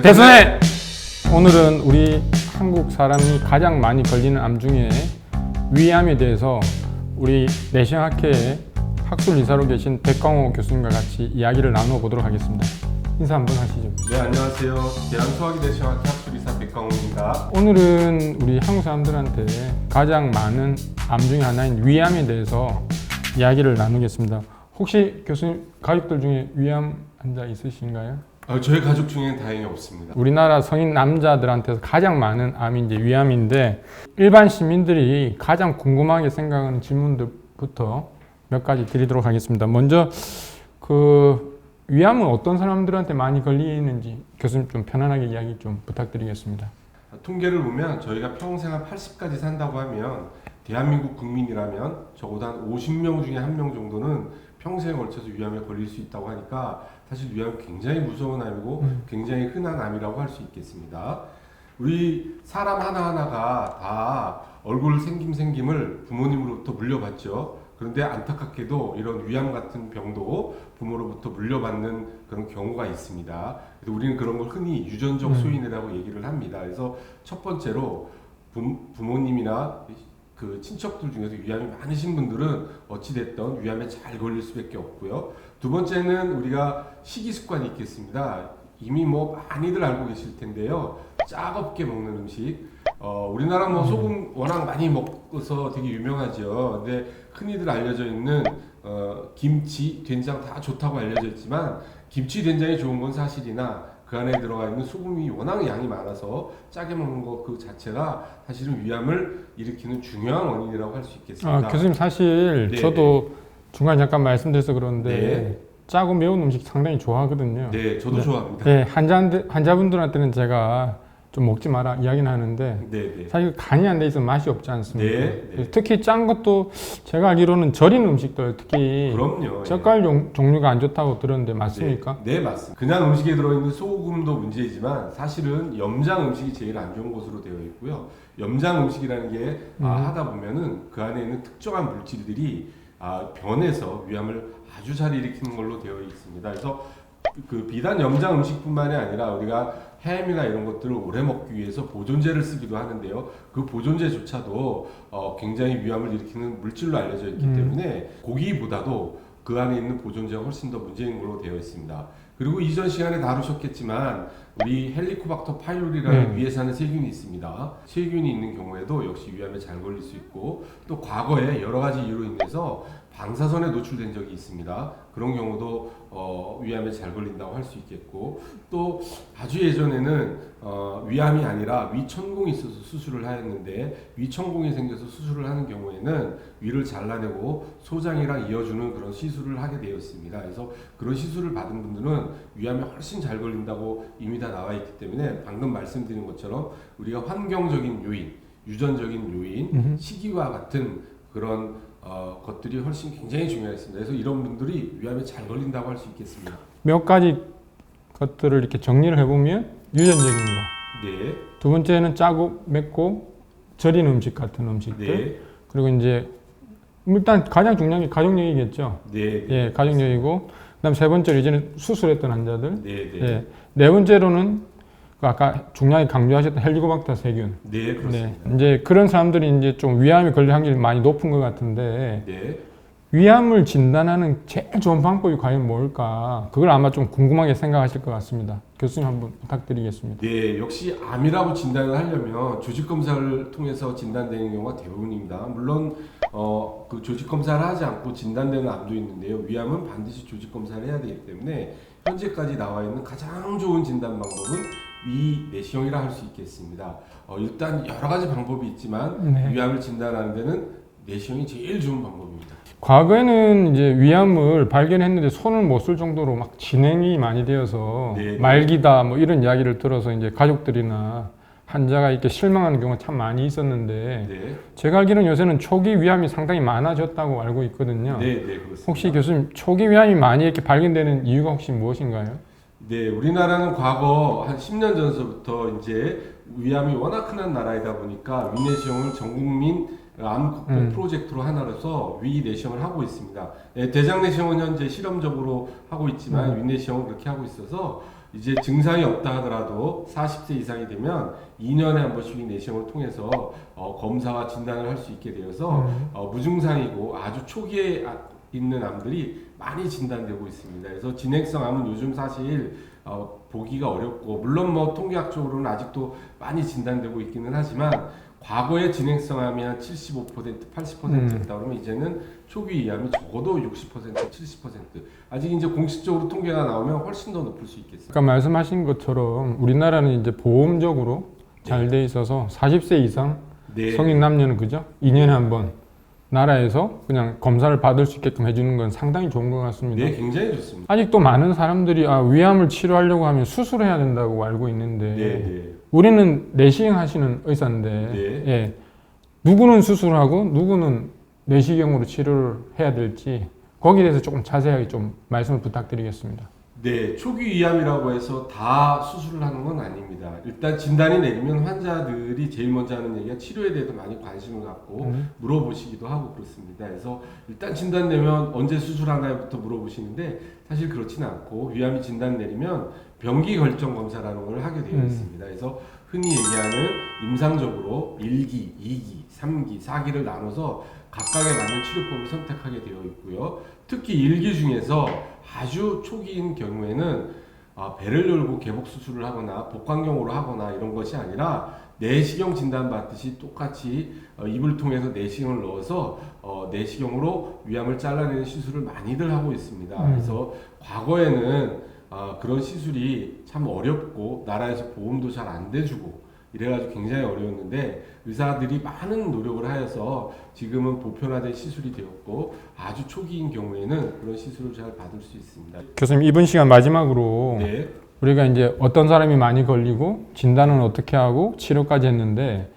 대선에 오늘은 우리 한국 사람이 가장 많이 걸리는 암 중에 위암에 대해서 우리 내시학회의 학술이사로 계신 백광호 교수님과 같이 이야기를 나누어 보도록 하겠습니다. 인사 한번 하시죠. 네, 안녕하세요. 대한소화기 내시학회 학술이사 백광호입니다. 오늘은 우리 한국 사람들한테 가장 많은 암 중에 하나인 위암에 대해서 이야기를 나누겠습니다. 혹시 교수님 가족들 중에 위암 환자 있으신가요? 저희 가족 중에는 다행히 없습니다. 우리나라 성인 남자들한테서 가장 많은 암이 이제 위암인데 일반 시민들이 가장 궁금하게 생각하는 질문들부터 몇 가지 드리도록 하겠습니다. 먼저 위암은 어떤 사람들한테 많이 걸리는지 교수님 좀 편안하게 이야기 좀 부탁드리겠습니다. 통계를 보면 저희가 평생 한 80까지 산다고 하면 대한민국 국민이라면 적어도 한 50명 중에 1명 정도는 평생에 걸쳐서 위암에 걸릴 수 있다고 하니까 사실 위암이 굉장히 무서운 암이고 굉장히 흔한 암이라고 할 수 있겠습니다. 우리 사람 하나하나가 다 얼굴 생김을 부모님으로부터 물려받죠. 그런데 안타깝게도 이런 위암 같은 병도 부모로부터 물려받는 그런 경우가 있습니다. 그래서 우리는 그런 걸 흔히 유전적 소인이라고 얘기를 합니다. 그래서 첫 번째로 부모님이나 그 친척들 중에서 위암이 많으신 분들은 어찌됐든 위암에 잘 걸릴 수밖에 없고요. 두 번째는 우리가 식이 습관이 있겠습니다. 이미 많이들 알고 계실 텐데요. 짜겁게 먹는 음식. 우리나라 소금 워낙 많이 먹어서 되게 유명하죠. 근데 흔히들 알려져 있는 김치, 된장 다 좋다고 알려져 있지만 김치, 된장이 좋은 건 사실이나 그 안에 들어가 있는 소금이 워낙 양이 많아서 짜게 먹는 것 그 자체가 사실은 위암을 일으키는 중요한 원인이라고 할 수 있겠습니다. 교수님 사실 네, 저도 중간에 잠깐 말씀드려서 그런데 네. 짜고 매운 음식 상당히 좋아하거든요. 네, 저도 좋아합니다. 네, 환자분들한테는 제가 좀 먹지 마라 이야기는 하는데 네. 사실 간이 안 돼 있으면 맛이 없지 않습니까? 네. 특히 짠 것도 제가 알기로는 절인 음식들 특히 그럼요. 젓갈 종류가 안 좋다고 들었는데 맞습니까? 네, 맞습니다. 그냥 음식에 들어있는 소금도 문제이지만 사실은 염장 음식이 제일 안 좋은 것으로 되어 있고요. 염장 음식이라는 게 하다 보면은 그 안에 있는 특정한 물질들이 변해서 위암을 아주 잘 일으키는 걸로 되어 있습니다. 그래서 그 비단 염장 음식뿐만이 아니라 우리가 햄이나 이런 것들을 오래 먹기 위해서 보존제를 쓰기도 하는데요. 그 보존제조차도 굉장히 위암을 일으키는 물질로 알려져 있기 때문에 고기보다도 그 안에 있는 보존제가 훨씬 더 문제인 걸로 되어 있습니다. 그리고 이전 시간에 다루셨겠지만 우리 헬리코박터 파이로리라는 위에 사는 세균이 있습니다. 세균이 있는 경우에도 역시 위암에 잘 걸릴 수 있고 또 과거에 여러 가지 이유로 인해서 방사선에 노출된 적이 있습니다. 그런 경우도 위암에 잘 걸린다고 할 수 있겠고 또 아주 예전에는 위암이 아니라 위천공이 있어서 수술을 하였는데 위천공이 생겨서 수술을 하는 경우에는 위를 잘라내고 소장이랑 이어주는 그런 시술을 하게 되었습니다. 그래서 그런 시술을 받은 분들은 위암에 훨씬 잘 걸린다고 이미 다 나와 있기 때문에 방금 말씀드린 것처럼 우리가 환경적인 요인, 유전적인 요인, 시기와 같은 그런 것들이 훨씬 굉장히 중요했습니다. 그래서 이런 분들이 위암에 잘 걸린다고 할 수 있겠습니다. 몇 가지 것들을 이렇게 정리를 해보면 유전적인 거. 네. 두 번째는 짜고 맵고 절인 음식 같은 음식들. 네. 그리고 이제 일단 가장 중요한 게 가족력이겠죠. 네. 예, 가족력이고 그다음 세 번째로 이제는 수술했던 환자들. 네. 예, 네 번째로는 아까 중요하게 강조하셨던 헬리코박터 세균. 네, 그렇습니다. 네, 이제 그런 사람들이 이제 좀 위암에 걸릴 확률이 많이 높은 것 같은데 네. 위암을 진단하는 제일 좋은 방법이 과연 뭘까? 그걸 아마 좀 궁금하게 생각하실 것 같습니다. 교수님 한번 부탁드리겠습니다. 네, 역시 암이라고 진단을 하려면 조직 검사를 통해서 진단되는 경우가 대부분입니다. 물론 그 조직 검사를 하지 않고 진단되는 암도 있는데요. 위암은 반드시 조직 검사를 해야 되기 때문에 현재까지 나와 있는 가장 좋은 진단 방법은 위 내시경이라 할 수 있겠습니다. 일단 여러 가지 방법이 있지만 네. 위암을 진단하는 데는 내시경이 제일 좋은 방법입니다. 과거에는 이제 위암을 발견했는데 손을 못 쓸 정도로 막 진행이 많이 되어서 네. 말기다 뭐 이런 이야기를 들어서 이제 가족들이나 환자가 이렇게 실망하는 경우가 참 많이 있었는데 네, 제가 알기로는 요새는 초기 위암이 상당히 많아졌다고 알고 있거든요. 네, 그렇습니다. 혹시 교수님 초기 위암이 많이 이렇게 발견되는 이유가 혹시 무엇인가요? 네, 우리나라는 과거 한 10년 전서부터 이제 위암이 워낙 흔한 나라이다 보니까 위내시경을 전 국민 암 극복 프로젝트로 하나로서 위 내시경을 하고 있습니다. 대장 내시경은 현재 실험적으로 하고 있지만 위 내시경은 그렇게 하고 있어서 이제 증상이 없다 하더라도 40세 이상이 되면 2년에 한 번씩 위 내시경을 통해서 검사와 진단을 할 수 있게 되어서 무증상이고 아주 초기에 있는 암들이 많이 진단되고 있습니다. 그래서 진행성 암은 요즘 사실 보기가 어렵고 물론 뭐 통계학적으로는 아직도 많이 진단되고 있기는 하지만 과거에 진행성암이 한 75%, 80%였다 그러면 이제는 초기 이암이 적어도 60%, 70% 아직 이제 공식적으로 통계가 나오면 훨씬 더 높을 수 있겠습니다. 아까 말씀하신 것처럼 우리나라는 이제 보험적으로 잘 돼 있어서 40세 이상 네. 성인 남녀는 그죠? 2년에 한 번 나라에서 그냥 검사를 받을 수 있게끔 해주는 건 상당히 좋은 것 같습니다. 네, 굉장히 좋습니다. 아직도 많은 사람들이 위암을 치료하려고 하면 수술해야 된다고 알고 있는데 네. 우리는 내시경 하시는 의사인데 네. 예, 누구는 수술하고 누구는 내시경으로 치료를 해야 될지 거기에 대해서 조금 자세하게 좀 말씀을 부탁드리겠습니다. 네, 초기 위암이라고 해서 다 수술을 하는 건 아닙니다. 일단 진단이 내리면 환자들이 제일 먼저 하는 얘기가 치료에 대해서 많이 관심을 갖고 물어보시기도 하고 그렇습니다. 그래서 일단 진단 내면 언제 수술하나요부터 물어보시는데 사실 그렇지는 않고 위암이 진단 내리면 병기 결정 검사라는 걸 하게 되어 있습니다. 그래서 흔히 얘기하는 임상적으로 1기, 2기, 3기, 4기를 나눠서 각각에 맞는 치료법을 선택하게 되어 있고요. 특히 1기 중에서 아주 초기인 경우에는 배를 열고 개복 수술을 하거나 복강경으로 하거나 이런 것이 아니라 내시경 진단 받듯이 똑같이 입을 통해서 내시경을 넣어서 내시경으로 위암을 잘라내는 시술을 많이들 하고 있습니다. 그래서 과거에는 그런 시술이 참 어렵고 나라에서 보험도 잘 안 돼주고 이래가지고 굉장히 어려웠는데 의사들이 많은 노력을 하여서 지금은 보편화된 시술이 되었고 아주 초기인 경우에는 그런 시술을 잘 받을 수 있습니다. 교수님 이번 시간 마지막으로 네. 우리가 이제 어떤 사람이 많이 걸리고 진단은 어떻게 하고 치료까지 했는데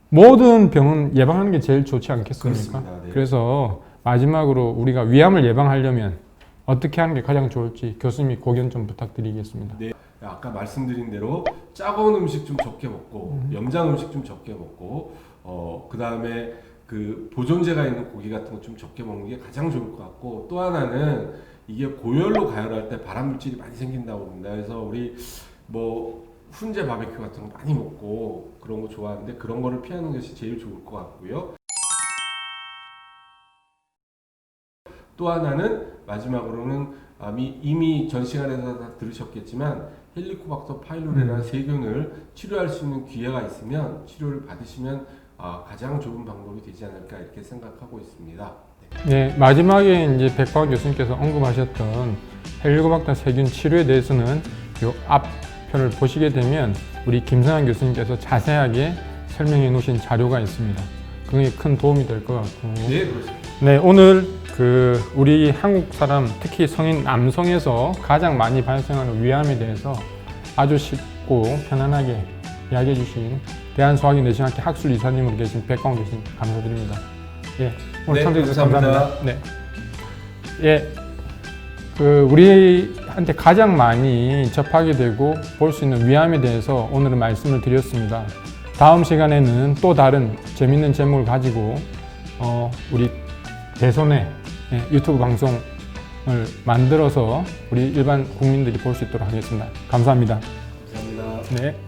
모든 병은 예방하는 게 제일 좋지 않겠습니까? 그렇습니다. 네. 그래서 마지막으로 우리가 위암을 예방하려면 어떻게 하는 게 가장 좋을지 교수님이 고견 좀 부탁드리겠습니다. 네. 아까 말씀드린 대로 짜고운 음식 좀 적게 먹고 염장 음식 좀 적게 먹고 그 다음에 그 보존제가 있는 고기 같은 거 좀 적게 먹는 게 가장 좋을 것 같고 또 하나는 이게 고열로 가열할 때 발암 물질이 많이 생긴다고 합니다. 그래서 우리 뭐 훈제 바베큐 같은 거 많이 먹고 그런 거 좋아하는데 그런 거를 피하는 것이 제일 좋을 것 같고요. 또 하나는 마지막으로는 이미 전 시간에서 다 들으셨겠지만 헬리코박터 파일로레라 세균을 치료할 수 있는 기회가 있으면 치료를 받으시면 가장 좋은 방법이 되지 않을까 이렇게 생각하고 있습니다. 네, 마지막에 이제 백박 교수님께서 언급하셨던 헬리코박터 세균 치료에 대해서는 이 앞편을 보시게 되면 우리 김성환 교수님께서 자세하게 설명해 놓으신 자료가 있습니다. 그게 큰 도움이 될 것 같고. 네, 그렇습니다. 네, 오늘 우리 한국 사람 특히 성인 남성에서 가장 많이 발생하는 위암에 대해서 아주 쉽고 편안하게 이야기해 주신 대한소화기 내시경학회 학술 이사님으로 계신 백광 교수님 감사드립니다. 예, 오늘 네, 참석해 주셔서 감사합니다. 감사합니다. 네. 예, 우리한테 가장 많이 접하게 되고 볼 수 있는 위암에 대해서 오늘은 말씀을 드렸습니다. 다음 시간에는 또 다른 재밌는 제목을 가지고 우리 대선의 유튜브 방송을 만들어서 우리 일반 국민들이 볼 수 있도록 하겠습니다. 감사합니다. 감사합니다. 네.